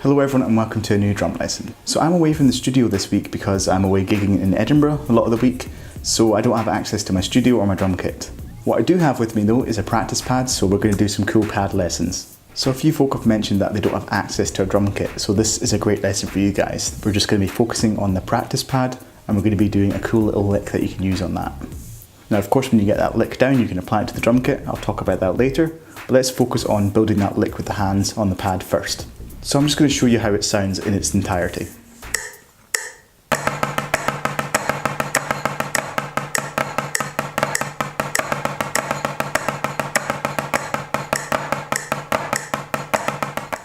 Hello everyone and welcome to a new drum lesson. So I'm away from the studio this week because I'm away gigging in Edinburgh a lot of the week, so I don't have access to my studio or my drum kit. What I do have with me though is a practice pad, so we're going to do some cool pad lessons. So a few folk have mentioned that they don't have access to a drum kit, so this is a great lesson for you guys. We're just going to be focusing on the practice pad and we're going to be doing a cool little lick that you can use on that. Now of course when you get that lick down you can apply it to the drum kit, I'll talk about that later, but let's focus on building that lick with the hands on the pad first. So I'm just going to show you how it sounds in its entirety.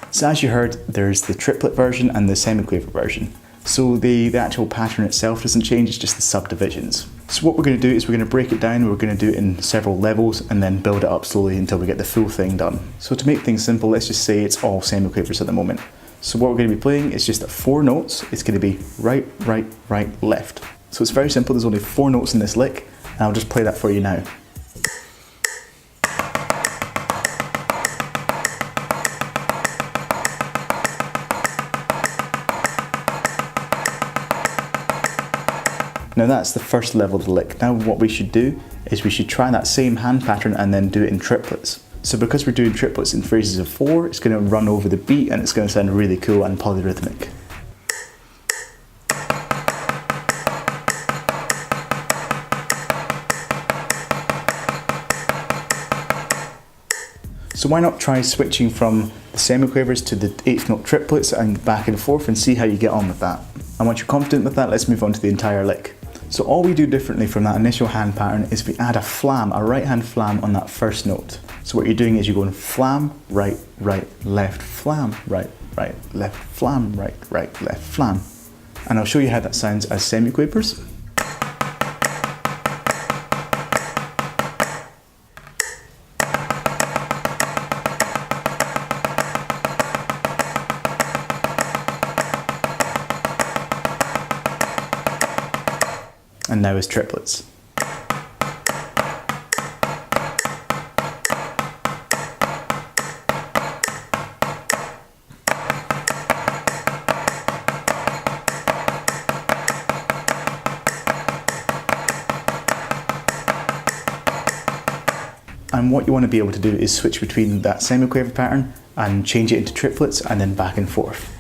So as you heard, there's the triplet version and the semiquaver version. So the actual pattern itself doesn't change, it's just the subdivisions. So what we're going to do is we're going to break it down, we're going to do it in several levels and then build it up slowly until we get the full thing done. So to make things simple, let's just say it's all semiquavers at the moment. So what we're going to be playing is just 4 notes. It's going to be right, right, right, left. So it's very simple, there's only 4 notes in this lick and I'll just play that for you now. Now that's the first level of the lick. Now what we should do is we should try that same hand pattern and then do it in triplets. So because we're doing triplets in phrases of 4, it's going to run over the beat and it's going to sound really cool and polyrhythmic. So why not try switching from the semiquavers to the 8th note triplets and back and forth and see how you get on with that. And once you're confident with that, let's move on to the entire lick. So all we do differently from that initial hand pattern is we add a flam, a right hand flam on that first note. So what you're doing is you're going flam, right, right, left, flam, right, right, left, flam, right, right, left, flam. And I'll show you how that sounds as semiquavers. And now as triplets. And what you want to be able to do is switch between that semiquaver pattern and change it into triplets and then back and forth.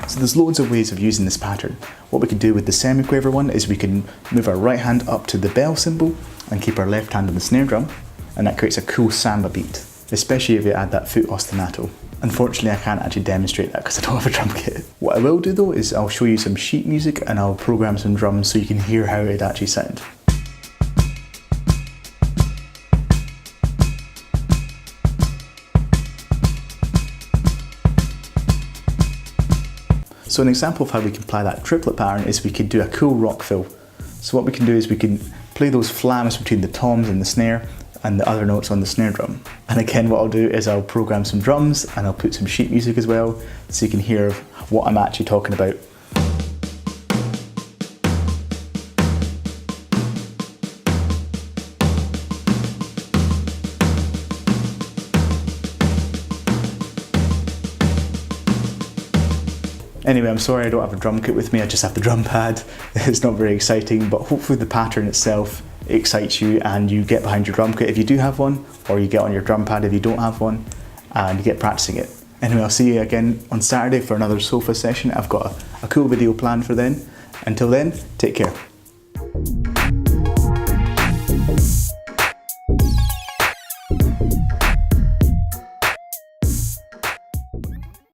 So there's loads of ways of using this pattern. What we can do with the semiquaver one is we can move our right hand up to the bell symbol and keep our left hand on the snare drum, and that creates a cool samba beat, especially if you add that foot ostinato. Unfortunately I can't actually demonstrate that because I don't have a drum kit. What I will do though is I'll show you some sheet music and I'll program some drums so you can hear how it actually sounds. So an example of how we can apply that triplet pattern is we could do a cool rock fill. So what we can do is we can play those flams between the toms and the snare and the other notes on the snare drum. And again what I'll do is I'll program some drums and I'll put some sheet music as well so you can hear what I'm actually talking about. Anyway, I'm sorry I don't have a drum kit with me, I just have the drum pad. It's not very exciting, but hopefully the pattern itself excites you and you get behind your drum kit if you do have one, or you get on your drum pad if you don't have one, and you get practicing it. Anyway, I'll see you again on Saturday for another sofa session. I've got a cool video planned for then. Until then, take care.